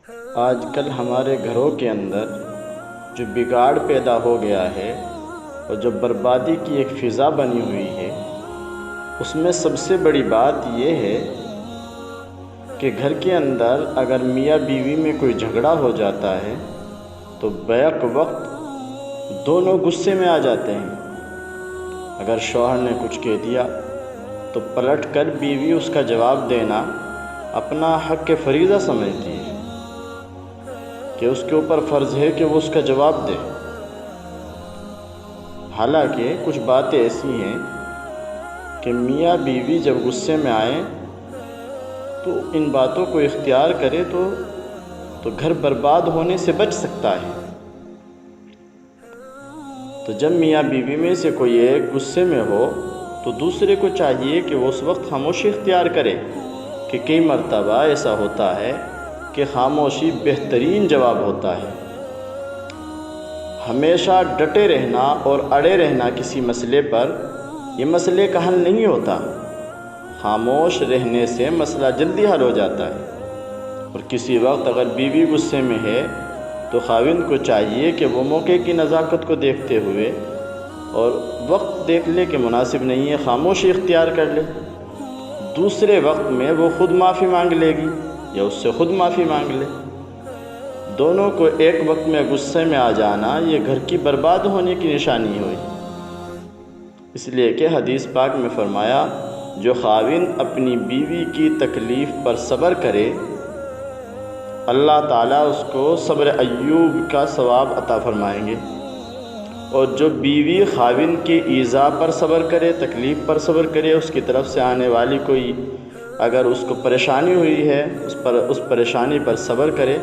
آج کل ہمارے گھروں کے اندر جو بگاڑ پیدا ہو گیا ہے اور جو بربادی کی ایک فضا بنی ہوئی ہے، اس میں سب سے بڑی بات یہ ہے کہ گھر کے اندر اگر میاں بیوی میں کوئی جھگڑا ہو جاتا ہے تو بیک وقت دونوں غصے میں آ جاتے ہیں۔ اگر شوہر نے کچھ کہہ دیا تو پلٹ کر بیوی اس کا جواب دینا اپنا حق فریضہ سمجھتی ہے کہ اس کے اوپر فرض ہے کہ وہ اس کا جواب دے۔ حالانکہ کچھ باتیں ایسی ہیں کہ میاں بیوی جب غصے میں آئیں تو ان باتوں کو اختیار کرے تو گھر برباد ہونے سے بچ سکتا ہے۔ تو جب میاں بیوی میں سے کوئی ایک غصے میں ہو تو دوسرے کو چاہیے کہ وہ اس وقت خاموشی اختیار کرے، کہ کئی مرتبہ ایسا ہوتا ہے کہ خاموشی بہترین جواب ہوتا ہے۔ ہمیشہ ڈٹے رہنا اور اڑے رہنا کسی مسئلے پر، یہ مسئلے کا حل نہیں ہوتا۔ خاموش رہنے سے مسئلہ جلدی حل ہو جاتا ہے۔ اور کسی وقت اگر بیوی غصے میں ہے تو خاوند کو چاہیے کہ وہ موقع کی نزاکت کو دیکھتے ہوئے اور وقت دیکھ لے کہ مناسب نہیں ہے، خاموشی اختیار کر لے۔ دوسرے وقت میں وہ خود معافی مانگ لے گی یا اس سے خود معافی مانگ لے۔ دونوں کو ایک وقت میں غصے میں آ جانا یہ گھر کی برباد ہونے کی نشانی ہوئی۔ اس لیے کہ حدیث پاک میں فرمایا، جو خاوند اپنی بیوی کی تکلیف پر صبر کرے اللہ تعالیٰ اس کو صبر ایوب کا ثواب عطا فرمائیں گے، اور جو بیوی خاوند کی ایذا پر صبر کرے، تکلیف پر صبر کرے، اس کی طرف سے آنے والی کوئی اگر اس کو پریشانی ہوئی ہے اس پریشانی پر صبر کرے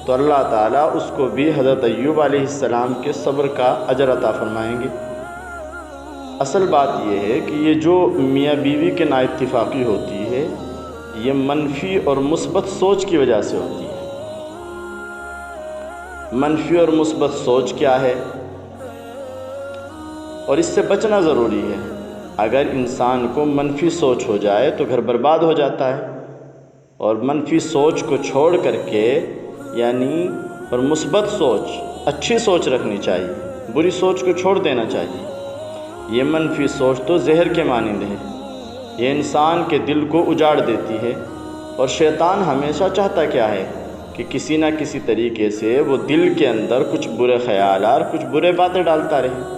تو اللہ تعالیٰ اس کو بھی حضرت ایوب علیہ السلام کے صبر کا اجر عطا فرمائیں گے۔ اصل بات یہ ہے کہ یہ جو میاں بیوی کے نا اتفاقی ہوتی ہے یہ منفی اور مثبت سوچ کی وجہ سے ہوتی ہے۔ منفی اور مثبت سوچ کیا ہے اور اس سے بچنا ضروری ہے۔ اگر انسان کو منفی سوچ ہو جائے تو گھر برباد ہو جاتا ہے، اور منفی سوچ کو چھوڑ کر کے اور مثبت سوچ، اچھی سوچ رکھنی چاہیے، بری سوچ کو چھوڑ دینا چاہیے۔ یہ منفی سوچ تو زہر کے مانند ہے، یہ انسان کے دل کو اجاڑ دیتی ہے، اور شیطان ہمیشہ چاہتا کیا ہے کہ کسی نہ کسی طریقے سے وہ دل کے اندر کچھ برے خیالات، کچھ برے باتیں ڈالتا رہے۔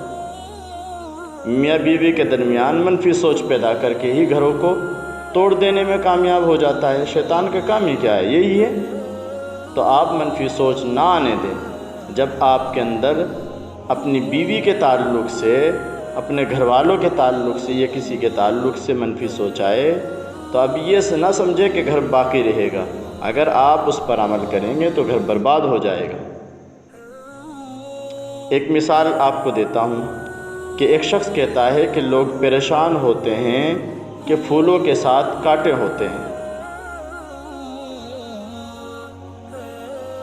میاں بیوی کے درمیان منفی سوچ پیدا کر کے ہی گھروں کو توڑ دینے میں کامیاب ہو جاتا ہے۔ شیطان کا کام ہی کیا ہے؟ یہی ہے۔ تو آپ منفی سوچ نہ آنے دیں۔ جب آپ کے اندر اپنی بیوی کے تعلق سے، اپنے گھر والوں کے تعلق سے یا کسی کے تعلق سے منفی سوچ آئے تو اب یہ نہ سمجھے کہ گھر باقی رہے گا۔ اگر آپ اس پر عمل کریں گے تو گھر برباد ہو جائے گا۔ ایک مثال آپ کو دیتا ہوں کہ ایک شخص کہتا ہے کہ لوگ پریشان ہوتے ہیں کہ پھولوں کے ساتھ کانٹے ہوتے ہیں،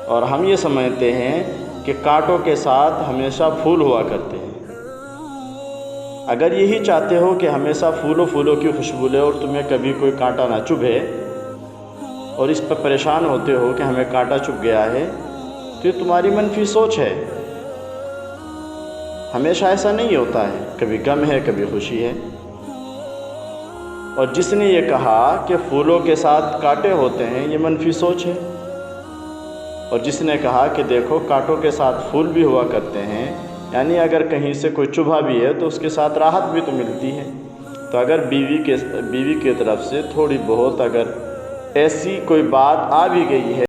اور ہم یہ سمجھتے ہیں کہ کانٹوں کے ساتھ ہمیشہ پھول ہوا کرتے ہیں۔ اگر یہی چاہتے ہو کہ ہمیشہ پھولوں کی خوشبو لے اور تمہیں کبھی کوئی کانٹا نہ چبھے، اور اس پر پریشان ہوتے ہو کہ ہمیں کانٹا چبھ گیا ہے، تو یہ تمہاری منفی سوچ ہے۔ ہمیشہ ایسا نہیں ہوتا ہے، کبھی غم ہے، کبھی خوشی ہے۔ اور جس نے یہ کہا کہ پھولوں کے ساتھ کانٹے ہوتے ہیں، یہ منفی سوچ ہے۔ اور جس نے کہا کہ دیکھو کانٹوں کے ساتھ پھول بھی ہوا کرتے ہیں، یعنی اگر کہیں سے کوئی چبھا بھی ہے تو اس کے ساتھ راحت بھی تو ملتی ہے۔ تو اگر بیوی کی طرف سے تھوڑی بہت اگر ایسی کوئی بات آ بھی گئی ہے